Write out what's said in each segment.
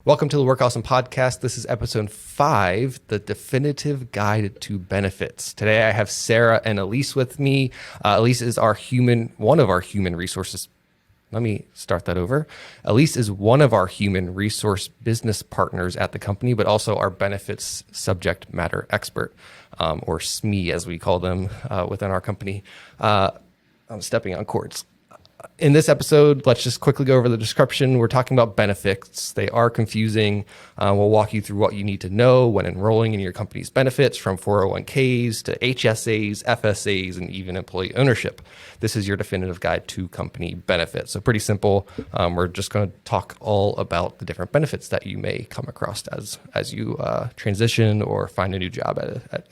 Welcome to the Work Awesome Podcast. This is episode 5, the definitive guide to benefits. Today I have Sarah and Elise with me. Elise is one of our human resources. Let me start that over. Elise is one of our human resource business partners at the company, but also our benefits subject matter expert, or SME as we call them within our company. I'm stepping on cords. In this episode, let's just quickly go over the description. We're talking about benefits. They are confusing. We'll walk you through what you need to know when enrolling in your company's benefits, from 401ks to HSAs, FSAs, and even employee ownership. This is your definitive guide to company benefits. So pretty simple. We're just going to talk all about the different benefits that you may come across as you transition or find a new job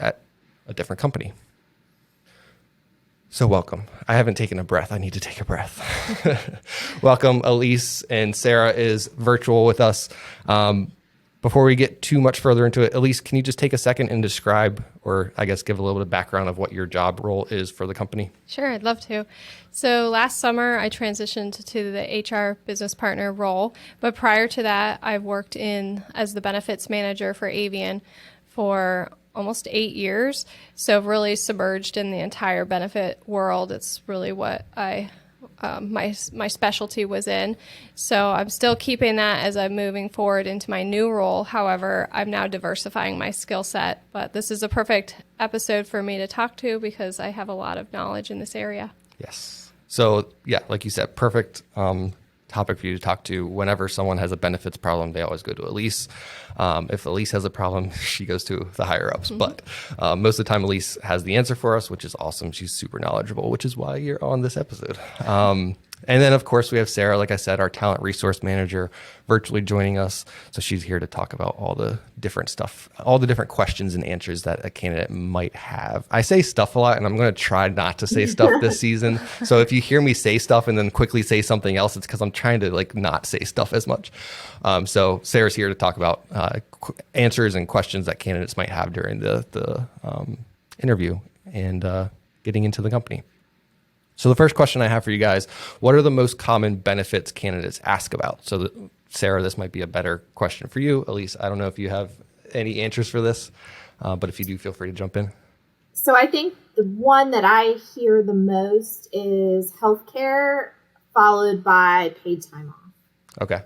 at a different company. So welcome. I haven't taken a breath. I need to take a breath. Welcome, Elise, and Sarah is virtual with us. Before we get too much further into it, Elise, can you just take a second and describe, or I guess give a little bit of background of what your job role is for the company? Sure, I'd love to. So last summer, I transitioned to the HR business partner role. But prior to that, I've worked as the benefits manager for AVIAN for almost 8 years. So really submerged in the entire benefit world. It's really what my specialty was in. So I'm still keeping that as I'm moving forward into my new role. However, I'm now diversifying my skill set. But this is a perfect episode for me to talk to because I have a lot of knowledge in this area. Yes. So yeah, like you said, perfect topic for you to talk to. Whenever someone has a benefits problem, they always go to Elise. If Elise has a problem, she goes to the higher ups. Mm-hmm. But most of the time, Elise has the answer for us, which is awesome. She's super knowledgeable, which is why you're on this episode. And then, of course, we have Sarah, like I said, our talent resource manager, virtually joining us. So she's here to talk about all the different stuff, all the different questions and answers that a candidate might have. I say stuff a lot, and I'm going to try not to say stuff this season. So if you hear me say stuff and then quickly say something else, it's because I'm trying to not say stuff as much. So Sarah's here to talk about answers and questions that candidates might have during the interview and getting into the company. So the first question I have for you guys, what are the most common benefits candidates ask about? So Sarah, this might be a better question for you. Elise, I don't know if you have any answers for this, but if you do, feel free to jump in. So I think the one that I hear the most is healthcare, followed by paid time off. Okay.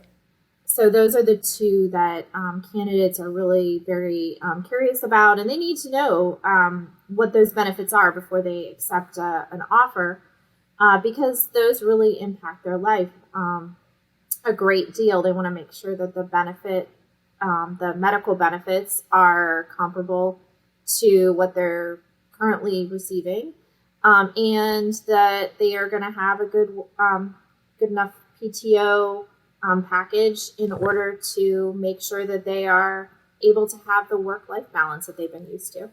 So those are the two that candidates are really very curious about, and they need to know what those benefits are before they accept an offer. Because those really impact their life a great deal. They want to make sure that the medical benefits are comparable to what they're currently receiving, and that they are going to have a good enough PTO package in order to make sure that they are able to have the work-life balance that they've been used to.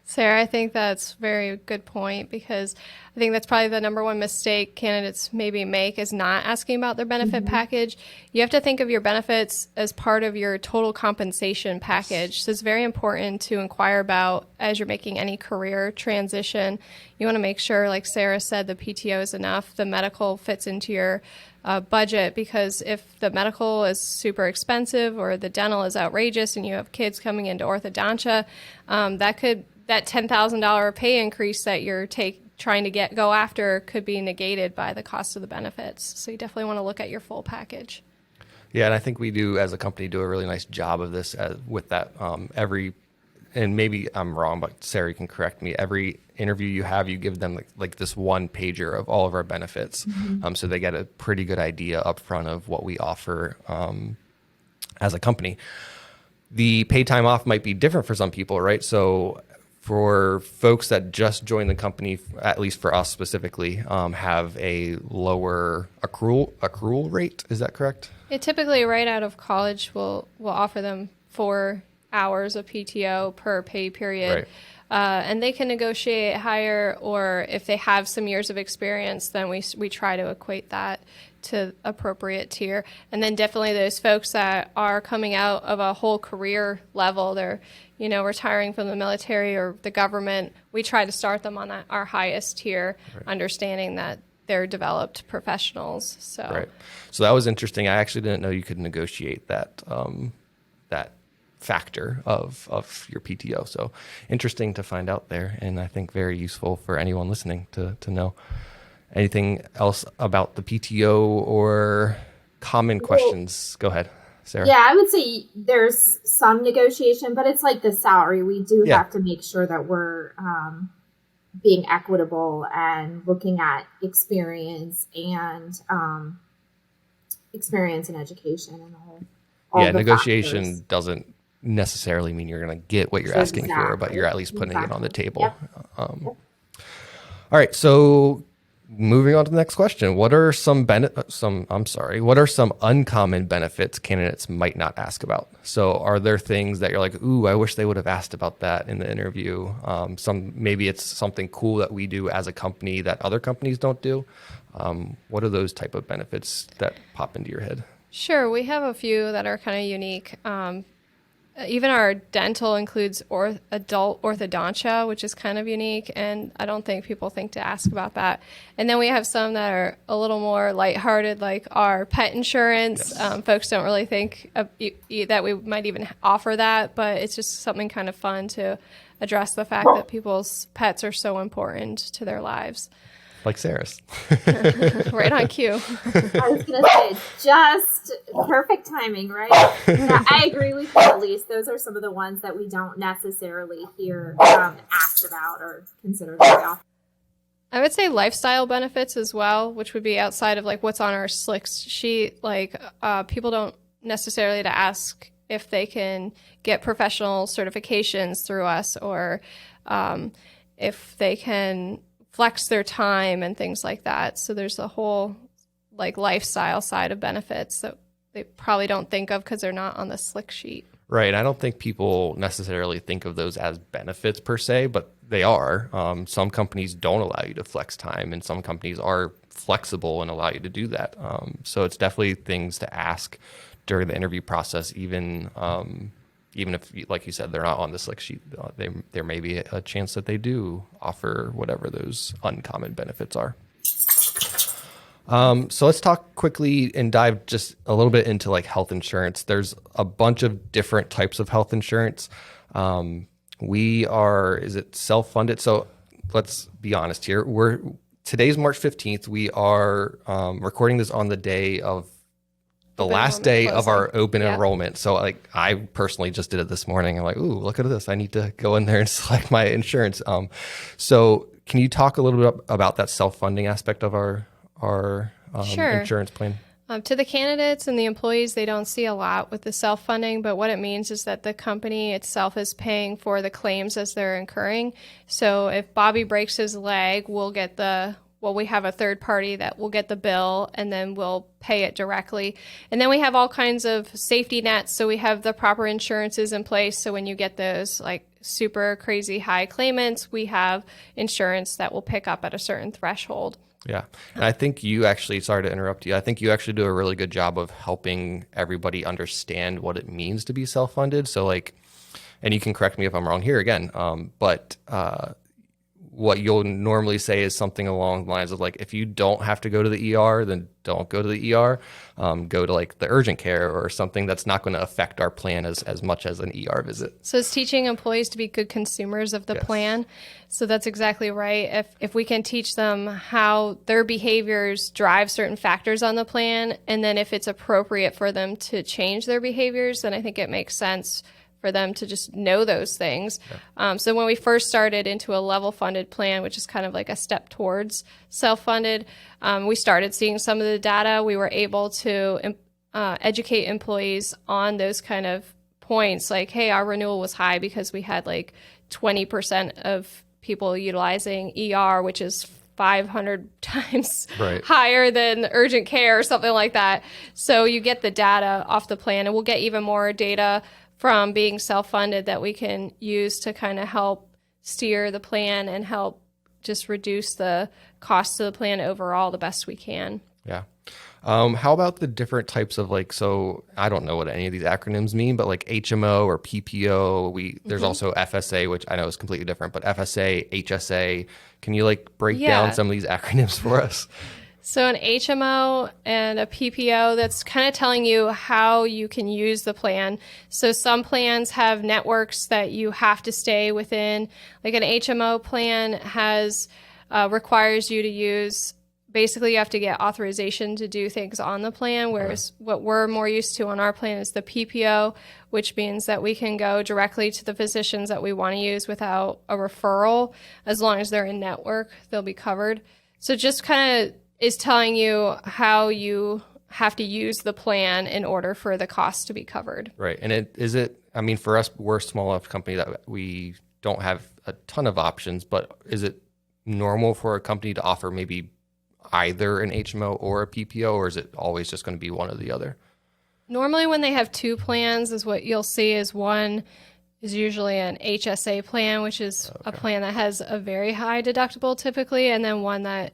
Sarah, I think that's a very good point because I think that's probably the number one mistake candidates maybe make is not asking about their benefit package. You have to think of your benefits as part of your total compensation package. So it's very important to inquire about as you're making any career transition. You want to make sure, like Sarah said, the PTO is enough, the medical fits into your budget, because if the medical is super expensive or the dental is outrageous and you have kids coming into orthodontia, that $10,000 pay increase that you're trying to go after could be negated by the cost of the benefits. So you definitely want to look at your full package. Yeah, and I think we do, as a company, do a really nice job of this with that. And maybe I'm wrong, but Sarah, you can correct me. Every interview you have, you give them like this one pager of all of our benefits. So they get a pretty good idea up front of what we offer as a company. The paid time off might be different for some people, right? So for folks that just joined the company, at least for us specifically, have a lower accrual rate. Is that correct? It typically, right out of college, will offer them 4 hours of PTO per pay period. Right. And they can negotiate higher, or if they have some years of experience, then we try to equate that to appropriate tier. And then definitely those folks that are coming out of a whole career level, they're retiring from the military or the government, we try to start them on our highest tier, right, understanding that they're developed professionals. So Right. So that was interesting. I actually didn't know you could negotiate that that factor of your PTO. So interesting to find out there, and I think very useful for anyone listening to know. Anything else about the PTO or common questions? Go ahead, Sarah. Yeah, I would say there's some negotiation, but it's like the salary. We do have to make sure that we're being equitable and looking at experience and education and all the negotiation factors. doesn't necessarily mean you're going to get what you're asking for, but you're at least putting it on the table. Yep. All right, so moving on to the next question. What are some uncommon benefits candidates might not ask about? So are there things that you're like, ooh, I wish they would have asked about that in the interview? Maybe it's something cool that we do as a company that other companies don't do. What are those type of benefits that pop into your head? Sure, we have a few that are kind of unique. Even our dental includes adult orthodontia, which is kind of unique, and I don't think people think to ask about that. And then we have some that are a little more lighthearted, like our pet insurance. Yes. Folks don't really think that we might even offer that, but it's just something kind of fun to address the fact that people's pets are so important to their lives. Like Sarah's. Right on cue. I was going to say, just perfect timing, right? Yeah, I agree with you, Elise. Those are some of the ones that we don't necessarily hear asked about or considered very often. I would say lifestyle benefits as well, which would be outside of like what's on our SLICS sheet. Like people don't necessarily to ask if they can get professional certifications through us, or if they can flex their time and things like that. So there's a whole like lifestyle side of benefits that they probably don't think of because they're not on the SLIC sheet. Right. I don't think people necessarily think of those as benefits per se, but they are. Some companies don't allow you to flex time, and some companies are flexible and allow you to do that. So it's definitely things to ask during the interview process, even if, like you said, they're not on the SLIC sheet. There may be a chance that they do offer whatever those uncommon benefits are. So let's talk quickly and dive just a little bit into like health insurance. There's a bunch of different types of health insurance. Is it self-funded? So let's be honest here. Today's March 15th. We are recording this on the day of the last day of our open enrollment. So like I personally just did it this morning. I'm like, ooh, look at this. I need to go in there and select my insurance. So can you talk a little bit about that self-funding aspect of our Sure. insurance plan? To the candidates and the employees, they don't see a lot with the self-funding, but what it means is that the company itself is paying for the claims as they're incurring. So if Bobby breaks his leg, we have a third party that will get the bill, and then we'll pay it directly. And then we have all kinds of safety nets. So we have the proper insurances in place. So when you get those like super crazy high claimants, we have insurance that will pick up at a certain threshold. Yeah. And I think you actually, sorry to interrupt you, I think you actually do a really good job of helping everybody understand what it means to be self-funded. So like, and you can correct me if I'm wrong here again, but what you'll normally say is something along the lines of like, if you don't have to go to the ER, then don't go to the ER. Go to like the urgent care or something that's not going to affect our plan as much as an ER visit. So it's teaching employees to be good consumers of the plan. So that's exactly right. If we can teach them how their behaviors drive certain factors on the plan, and then if it's appropriate for them to change their behaviors, then I think it makes sense for them to just know those things. Yeah. So when we first started into a level funded plan, which is kind of like a step towards self-funded, we started seeing some of the data. We were able to educate employees on those kind of points, like, hey, our renewal was high because we had like 20% of people utilizing ER, which is 500 times higher than urgent care or something like that. So you get the data off the plan, and we'll get even more data from being self-funded that we can use to kind of help steer the plan and help just reduce the cost of the plan overall the best we can. Yeah. How about the different types of so I don't know what any of these acronyms mean, but like HMO or PPO, there's also FSA, which I know is completely different, but FSA, HSA, can you break down some of these acronyms for us? So an HMO and a PPO, that's kind of telling you how you can use the plan. So some plans have networks that you have to stay within. Like an HMO plan requires you to use, basically you have to get authorization to do things on the plan, whereas what we're more used to on our plan is the PPO, which means that we can go directly to the physicians that we want to use without a referral. As long as they're in network, they'll be covered. So just kind of is telling you how you have to use the plan in order for the cost to be covered. Right. And for us, we're a small enough company that we don't have a ton of options, but is it normal for a company to offer maybe either an HMO or a PPO, or is it always just going to be one or the other? Normally when they have two plans, is what you'll see is one is usually an HSA plan, which is a plan that has a very high deductible typically, and then one that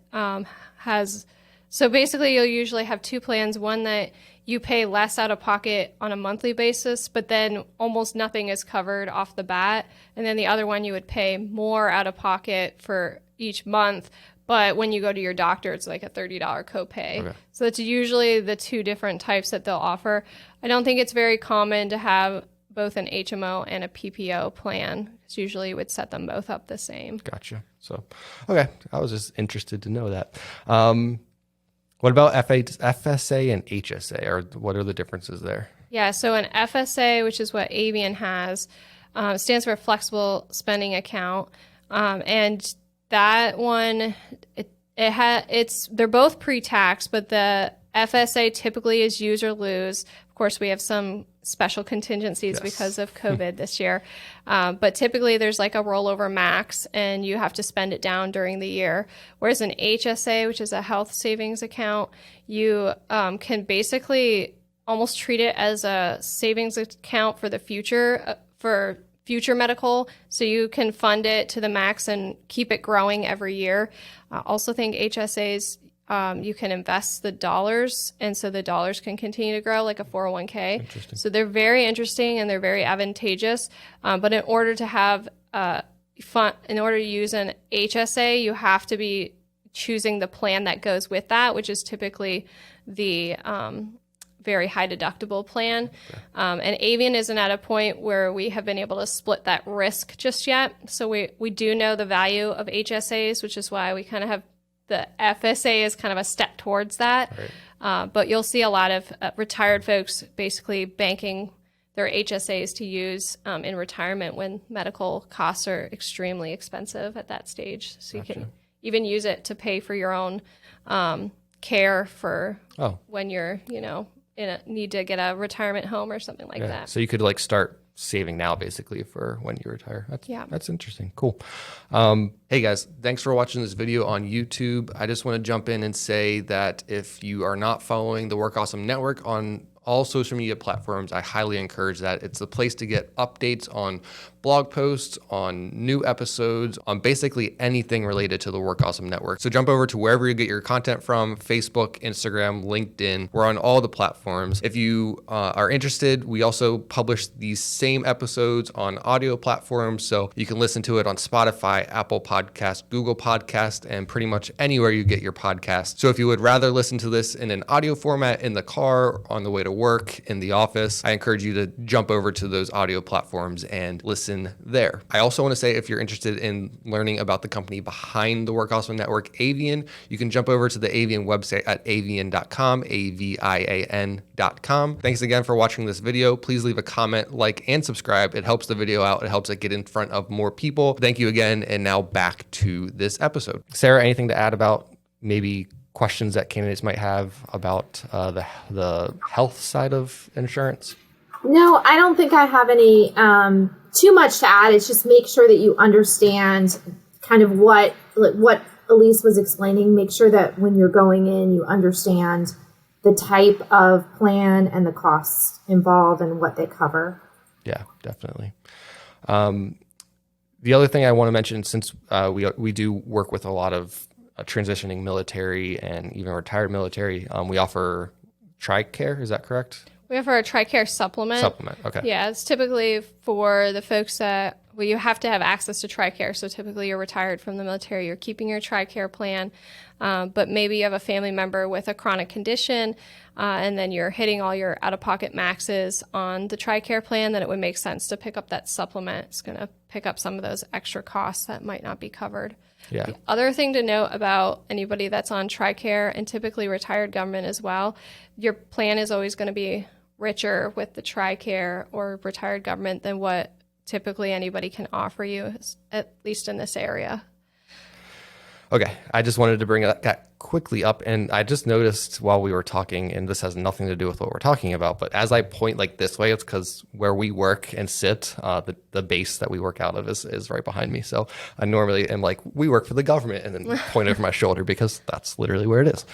so basically you'll usually have two plans, one that you pay less out of pocket on a monthly basis, but then almost nothing is covered off the bat. And then the other one you would pay more out of pocket for each month, but when you go to your doctor, it's like a $30 copay. Okay. So that's usually the two different types that they'll offer. I don't think it's very common to have both an HMO and a PPO plan, because usually you would set them both up the same. Gotcha. So, okay. I was just interested to know that. What about FSA and HSA, or what are the differences there? Yeah, so an FSA, which is what AVIAN has, stands for Flexible Spending Account, and that one, they're both pre-tax, but the FSA typically is use or lose. Of course, we have some special contingencies because of COVID this year. But typically there's like a rollover max and you have to spend it down during the year. Whereas an HSA, which is a health savings account, you can basically almost treat it as a savings account for the future, for future medical. So you can fund it to the max and keep it growing every year. I also think HSAs, you can invest the dollars, and so the dollars can continue to grow like a 401k. So they're very interesting and they're very advantageous. But in order to have in order to use an HSA, you have to be choosing the plan that goes with that, which is typically the very high deductible plan. And AVIAN isn't at a point where we have been able to split that risk just yet. So we do know the value of HSAs, which is why we kind of have the FSA is kind of a step towards that. Right. But you'll see a lot of retired folks basically banking their HSAs to use in retirement when medical costs are extremely expensive at that stage. So you can even use it to pay for your own care for when you're, need to get a retirement home or something like that. So you could start saving now basically for when you retire. That's interesting. Cool. Hey guys, thanks for watching this video on YouTube. I just want to jump in and say that if you are not following the Work Awesome Network on all social media platforms, I highly encourage that. It's the place to get updates on blog posts, on new episodes, on basically anything related to the Work Awesome Network. So jump over to wherever you get your content from, Facebook, Instagram, LinkedIn. We're on all the platforms. If you are interested, we also publish these same episodes on audio platforms. So you can listen to it on Spotify, Apple Podcast, Google Podcast, and pretty much anywhere you get your podcast. So if you would rather listen to this in an audio format in the car, on the way to work, in the office, I encourage you to jump over to those audio platforms and listen there. I also want to say if you're interested in learning about the company behind the Work Awesome Network, AVIAN, you can jump over to the AVIAN website at avian.com, AVIAN.com. Thanks again for watching this video. Please leave a comment, like, and subscribe. It helps the video out. It helps it get in front of more people. Thank you again. And now back to this episode. Sarah, anything to add about maybe questions that candidates might have about the health side of insurance? No, I don't think I have any too much to add. It's just make sure that you understand kind of what Elise was explaining. Make sure that when you're going in, you understand the type of plan and the costs involved and what they cover. Yeah, definitely. The other thing I want to mention, since we do work with a lot of transitioning military and even retired military, we offer Tricare. Is that correct? We offer a Tricare supplement. Supplement. Okay. Yeah, it's typically for the folks that, well, you have to have access to Tricare. So typically you're retired from the military, you're keeping your Tricare plan, but maybe you have a family member with a chronic condition, and then you're hitting all your out-of-pocket maxes on the Tricare plan, then it would make sense to pick up that supplement. It's going to pick up some of those extra costs that might not be covered. Yeah. The other thing to note about anybody that's on Tricare, and typically retired government as well, your plan is always going to be richer with the Tricare or retired government than what typically anybody can offer you, at least in this area. Okay, I just wanted to bring that quickly up, and I just noticed while we were talking, and this has nothing to do with what we're talking about, but as I point like this way, it's because where we work and sit, the base that we work out of is right behind me. So I normally am like, we work for the government, and then point over my shoulder because that's literally where it is.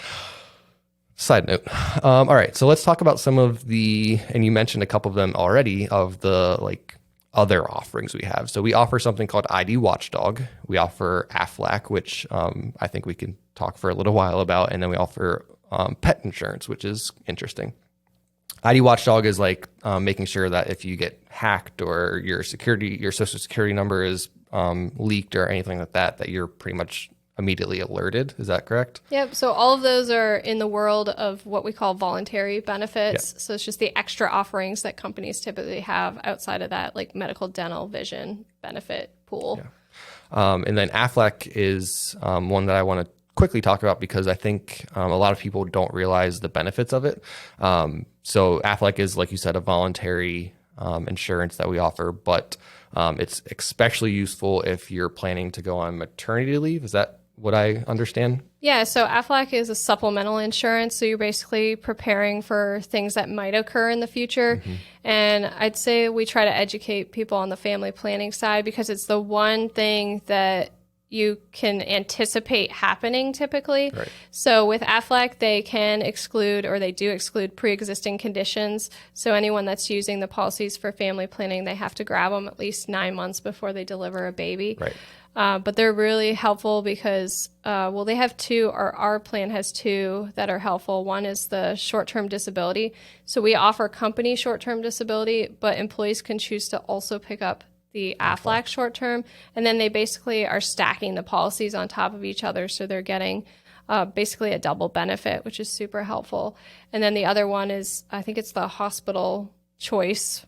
Side note. All right, so let's talk about some of the, and you mentioned a couple of them already, of the like other offerings we have. So we offer something called ID Watchdog. We offer Aflac, which I think we can talk for a little while about, and then we offer pet insurance, which is interesting. ID Watchdog is like making sure that if you get hacked or your social security number is leaked or anything like that, that you're pretty much immediately alerted. Is that correct? Yep. So all of those are in the world of what we call voluntary benefits. Yep. So it's just the extra offerings that companies typically have outside of that, like medical, dental, vision benefit pool. Yeah. And then Aflac is one that I want to quickly talk about because I think a lot of people don't realize the benefits of it. So Aflac is, like you said, a voluntary insurance that we offer, but it's especially useful if you're planning to go on maternity leave. Is that what I understand? Yeah, so Aflac is a supplemental insurance. So you're basically preparing for things that might occur in the future. Mm-hmm. And I'd say we try to educate people on the family planning side because it's the one thing that you can anticipate happening typically. Right. So with Aflac, they can exclude, or they do exclude, pre-existing conditions. So anyone that's using the policies for family planning, they have to grab them at least 9 months before they deliver a baby. Right. But they're really helpful because, they have two, or our plan has two that are helpful. One is the short-term disability. So we offer company short-term disability, but employees can choose to also pick up the Aflac short-term, and then they basically are stacking the policies on top of each other, so they're getting basically a double benefit, which is super helpful. And then the other one is, I think it's the hospital choice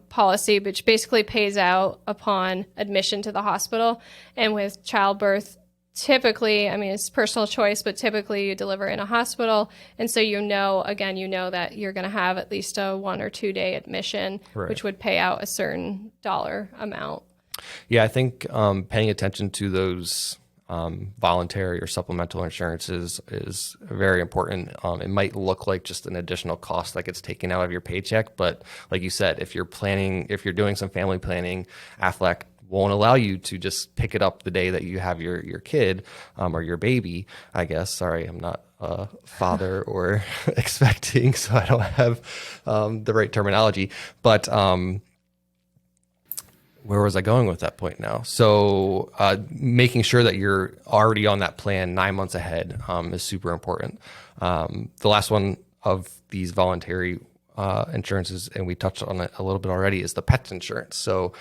policy, which basically pays out upon admission to the hospital. And with childbirth, typically, I mean, it's personal choice, but typically you deliver in a hospital. And so that you're going to have at least a 1 or 2 day admission, right, which would pay out a certain dollar amount. Yeah, I think paying attention to those voluntary or supplemental insurances is very important. It might look like just an additional cost that gets taken out of your paycheck, but like you said, if you're doing some family planning, Aflac won't allow you to just pick it up the day that you have your kid or your baby, I guess. Sorry, I'm not a father or expecting, so I don't have the right terminology. But where was I going with that point now? So making sure that you're already on that plan 9 months ahead is super important. The last one of these voluntary insurances, and we touched on it a little bit already, is the pet insurance. So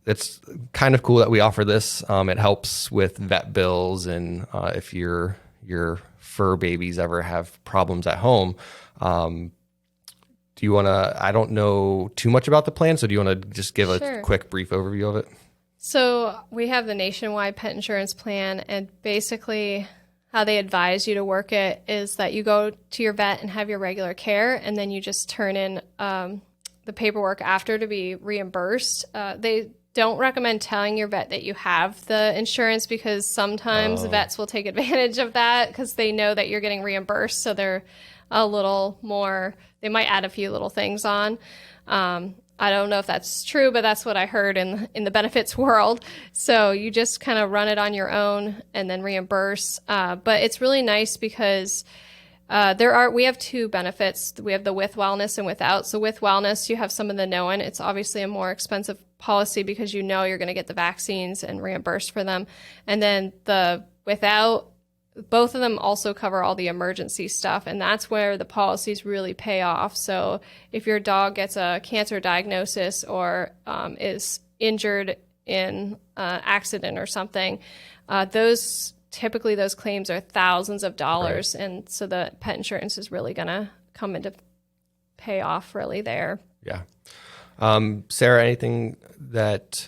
it's kind of cool that we offer this. It helps with vet bills, and if your fur babies ever have problems at home. Do you want to, I don't know too much about the plan, so do you want to just give a quick brief overview of it? So we have the nationwide pet insurance plan, and basically how they advise you to work it is that you go to your vet and have your regular care, and then you just turn in the paperwork after to be reimbursed. They don't recommend telling your vet that you have the insurance because sometimes vets will take advantage of that because they know that you're getting reimbursed. So they're a little more, they might add a few little things on. I don't know if that's true, but that's what I heard in the benefits world. So you just kind of run it on your own and then reimburse. But it's really nice because we have two benefits. We have the with wellness and without. So with wellness, you have some of the known. It's obviously a more expensive policy because you know you're going to get the vaccines and reimbursed for them. And then the without, both of them also cover all the emergency stuff, and that's where the policies really pay off. So if your dog gets a cancer diagnosis or is injured in an accident or something, those claims are thousands of dollars, and so the pet insurance is really going to come into pay off really there. Yeah. Sarah, anything that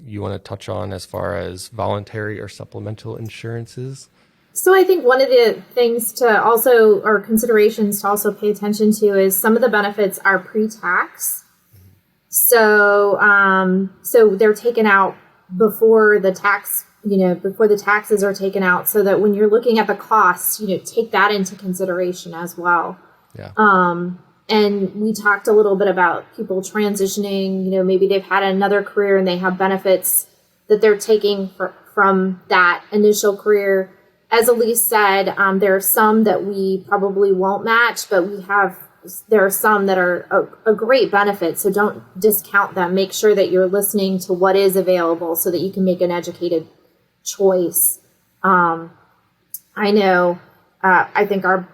you want to touch on as far as voluntary or supplemental insurances? So I think one of the things to also, or considerations to also pay attention to, is some of the benefits are pre-tax. So, so they're taken out before the tax, before the taxes are taken out, so that when you're looking at the costs, take that into consideration as well. Yeah. And we talked a little bit about people transitioning, maybe they've had another career and they have benefits that they're taking from that initial career. As Elise said, there are some that we probably won't match, but there are some that are a great benefit. So don't discount them. Make sure that you're listening to what is available so that you can make an educated choice. I know, I think our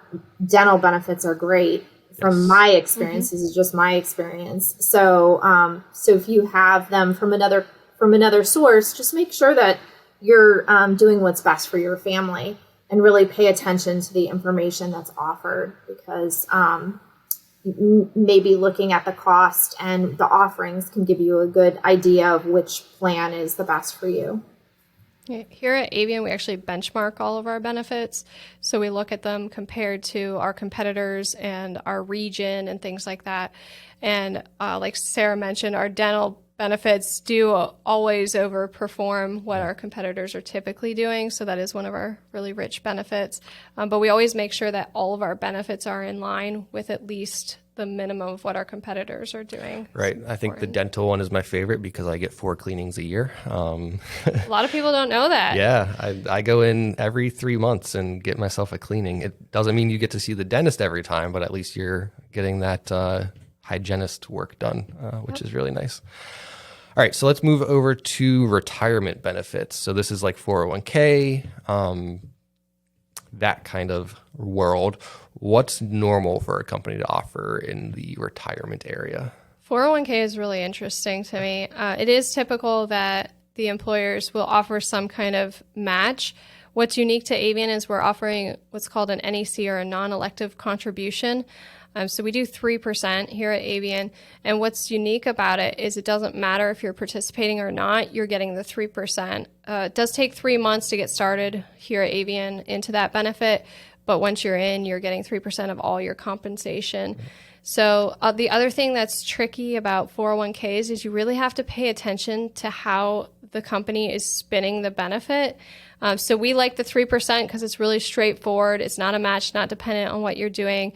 dental benefits are great from my experience. This is just my experience. So, so if you have them from another source, just make sure that you're doing what's best for your family, and really pay attention to the information that's offered, because maybe looking at the cost and the offerings can give you a good idea of which plan is the best for you. Here at AVIAN, we actually benchmark all of our benefits. So we look at them compared to our competitors and our region and things like that. And like Sarah mentioned, our dental benefits do always overperform what our competitors are typically doing. So that is one of our really rich benefits. But we always make sure that all of our benefits are in line with at least the minimum of what our competitors are doing. Right. I think the dental one is my favorite because I get 4 cleanings a year. A lot of people don't know that. Yeah. I go in every 3 months and get myself a cleaning. It doesn't mean you get to see the dentist every time, but at least you're getting that hygienist work done, which is really nice. All right, so let's move over to retirement benefits. So this is like 401k, that kind of world. What's normal for a company to offer in the retirement area? 401k is really interesting to me. It is typical that the employers will offer some kind of match. What's unique to AVIAN is we're offering what's called an NEC, or a non-elective contribution. So we do 3% here at AVIAN. And what's unique about it is it doesn't matter if you're participating or not, you're getting the 3%. It does take 3 months to get started here at AVIAN into that benefit, but once you're in, you're getting 3% of all your compensation. So the other thing that's tricky about 401ks is you really have to pay attention to how the company is spinning the benefit. So we like the 3% because it's really straightforward. It's not a match, not dependent on what you're doing.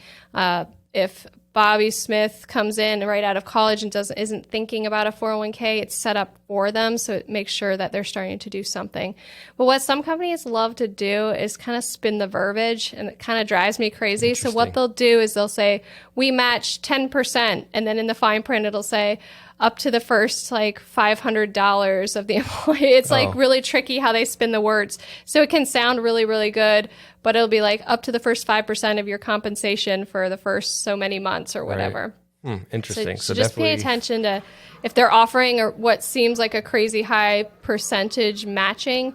If Bobby Smith comes in right out of college and isn't thinking about a 401k, it's set up for them, so it makes sure that they're starting to do something. But what some companies love to do is kind of spin the verbiage, and it kind of drives me crazy. So what they'll do is they'll say, we match 10%, and then in the fine print it'll say, up to the first like $500 of the employee. It's like really tricky how they spin the words. So it can sound really, really good, but it'll be like up to the first 5% of your compensation for the first so many months or whatever. Right. Interesting. So just pay attention to if they're offering or what seems like a crazy high percentage matching,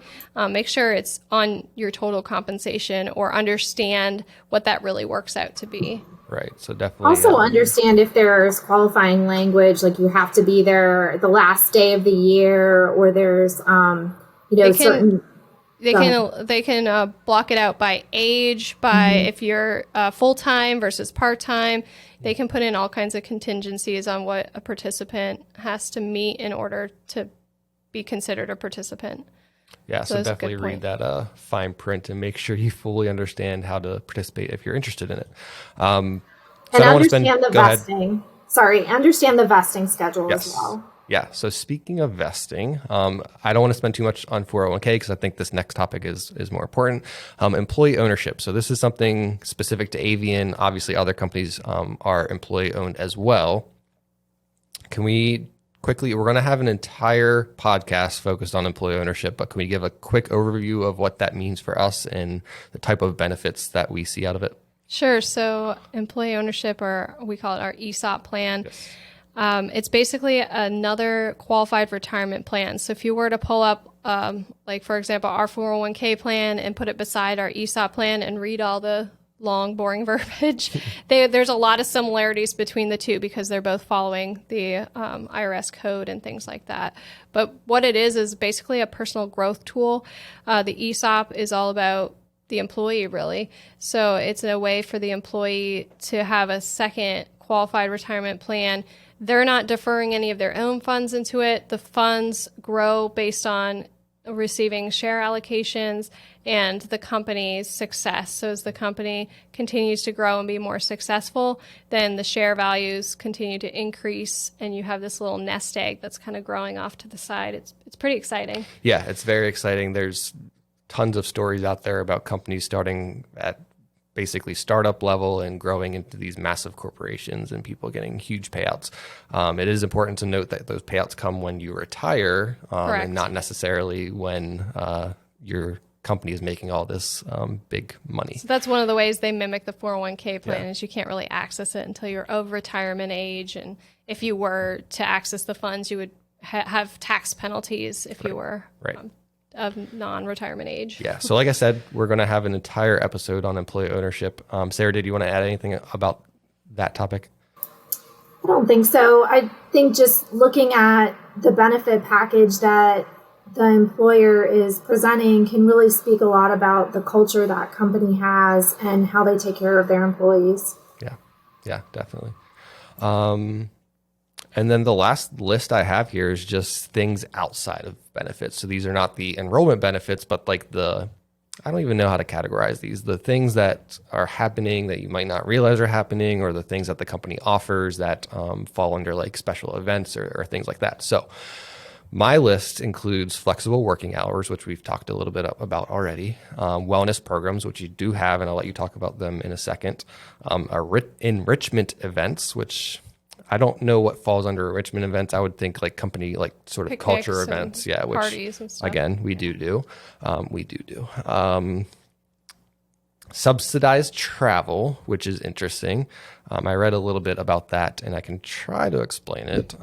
make sure it's on your total compensation, or understand what that really works out to be. Right. So definitely. Also understand if there's qualifying language, like you have to be there the last day of the year, or there's, certain. They can block it out by age, by if you're full-time versus part-time. They can put in all kinds of contingencies on what a participant has to meet in order to be considered a participant. Yeah, so definitely read that fine print and make sure you fully understand how to participate if you're interested in it. And understand the vesting. Understand the vesting schedule as well. Yeah, so speaking of vesting, I don't want to spend too much on 401k because I think this next topic is more important. Employee ownership. So this is something specific to AVIAN. Obviously, other companies are employee owned as well. Can we quickly, we're going to have an entire podcast focused on employee ownership, but can we give a quick overview of what that means for us and the type of benefits that we see out of it? Sure. So employee ownership, or we call it our ESOP plan. Yes. It's basically another qualified retirement plan. So if you were to pull up, like for example, our 401k plan and put it beside our ESOP plan and read all the long, boring verbiage, there's a lot of similarities between the two because they're both following the IRS code and things like that. But what it is basically a personal growth tool. The ESOP is all about the employee, really. So it's a way for the employee to have a second qualified retirement plan. They're not deferring any of their own funds into it. The funds grow based on receiving share allocations and the company's success. So as the company continues to grow and be more successful, then the share values continue to increase, and you have this little nest egg that's kind of growing off to the side. It's pretty exciting. Yeah, it's very exciting. There's tons of stories out there about companies starting at basically startup level and growing into these massive corporations and people getting huge payouts. It is important to note that those payouts come when you retire and not necessarily when your company is making all this big money. So that's one of the ways they mimic the 401k plan is you can't really access it until you're of retirement age. And if you were to access the funds, you would have tax penalties if you were of non-retirement age. Yeah. So like I said, we're going to have an entire episode on employee ownership. Sarah, did you want to add anything about that topic? I don't think so. I think just looking at the benefit package that the employer is presenting can really speak a lot about the culture that company has and how they take care of their employees. Yeah, definitely. And then the last list I have here is just things outside of benefits. So these are not the enrollment benefits, but like I don't even know how to categorize these. The things that are happening that you might not realize are happening, or the things that the company offers that fall under like special events or things like that. So my list includes flexible working hours, which we've talked a little bit about already, wellness programs, which you do have, and I'll let you talk about them in a second, enrichment events, which I don't know what falls under enrichment events. I would think like company, like sort of Picnics culture events. Yeah. Which parties and stuff. Again, we do. Subsidized travel, which is interesting. I read a little bit about that and I can try to explain it.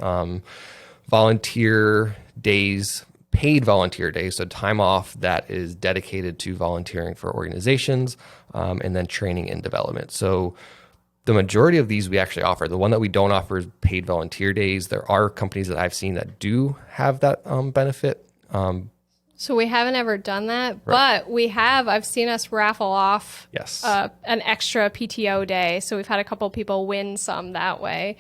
Volunteer days, paid volunteer days. So time off that is dedicated to volunteering for organizations, and then training and development. So the majority of these we actually offer. The one that we don't offer is paid volunteer days. There are companies that I've seen that do have that benefit. So we haven't ever done that, but I've seen us raffle off an extra PTO day. So we've had a couple of people win some that way.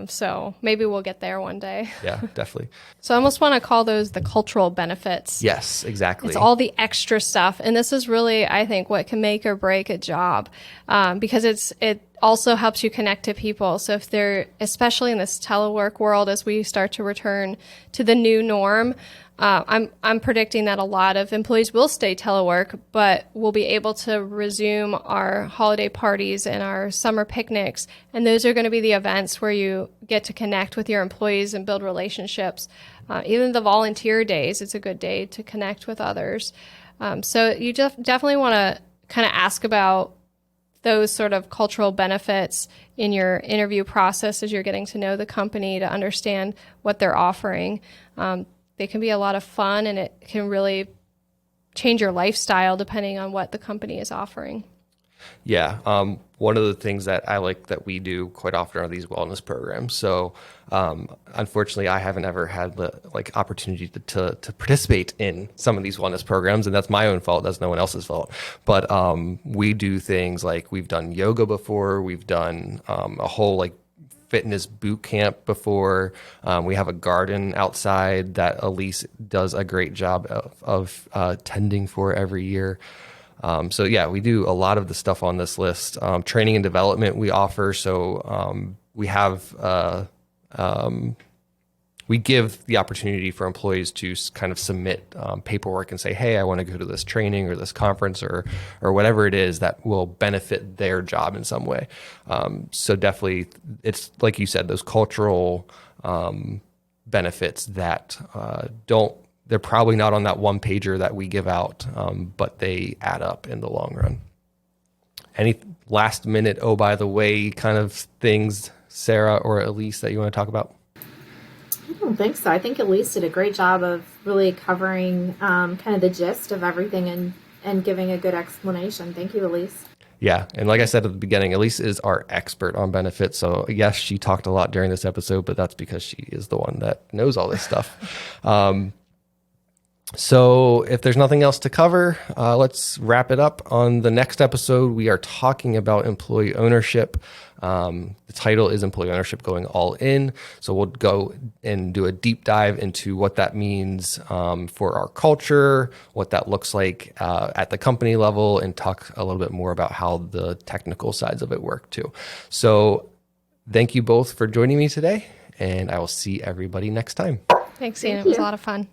So maybe we'll get there one day. Yeah, definitely. So I almost want to call those the cultural benefits. Yes, exactly. It's all the extra stuff. And this is really, I think, what can make or break a job, because it also helps you connect to people. So if they're, especially in this telework world, as we start to return to the new norm, I'm predicting that a lot of employees will stay telework, but we'll be able to resume our holiday parties and our summer picnics. And those are going to be the events where you get to connect with your employees and build relationships. Even the volunteer days, it's a good day to connect with others. So you definitely want to kind of ask about those sort of cultural benefits in your interview process as you're getting to know the company to understand what they're offering. They can be a lot of fun, and it can really change your lifestyle depending on what the company is offering. Yeah. One of the things that I like that we do quite often are these wellness programs. So unfortunately, I haven't ever had the opportunity to participate in some of these wellness programs, and that's my own fault. That's no one else's fault. But we do things like we've done yoga before. We've done a whole fitness boot camp before. We have a garden outside that Elise does a great job of tending for every year. So yeah, we do a lot of the stuff on this list. Training and development we offer. So we have we give the opportunity for employees to kind of submit paperwork and say, hey, I want to go to this training or this conference or whatever it is that will benefit their job in some way. So definitely, it's like you said, those cultural benefits that they're probably not on that one pager that we give out, but they add up in the long run. Any last minute, oh, by the way, kind of things, Sarah or Elise, that you want to talk about? I don't think so. I think Elise did a great job of really covering kind of the gist of everything and giving a good explanation. Thank you, Elise. Yeah. And like I said at the beginning, Elise is our expert on benefits. So yes, she talked a lot during this episode, but that's because she is the one that knows all this stuff. So if there's nothing else to cover, let's wrap it up. On the next episode, we are talking about employee ownership. The title is Employee Ownership Going All In. So we'll go and do a deep dive into what that means for our culture, what that looks like at the company level, and talk a little bit more about how the technical sides of it work too. So thank you both for joining me today, and I will see everybody next time. Thanks, Ian. It was a lot of fun.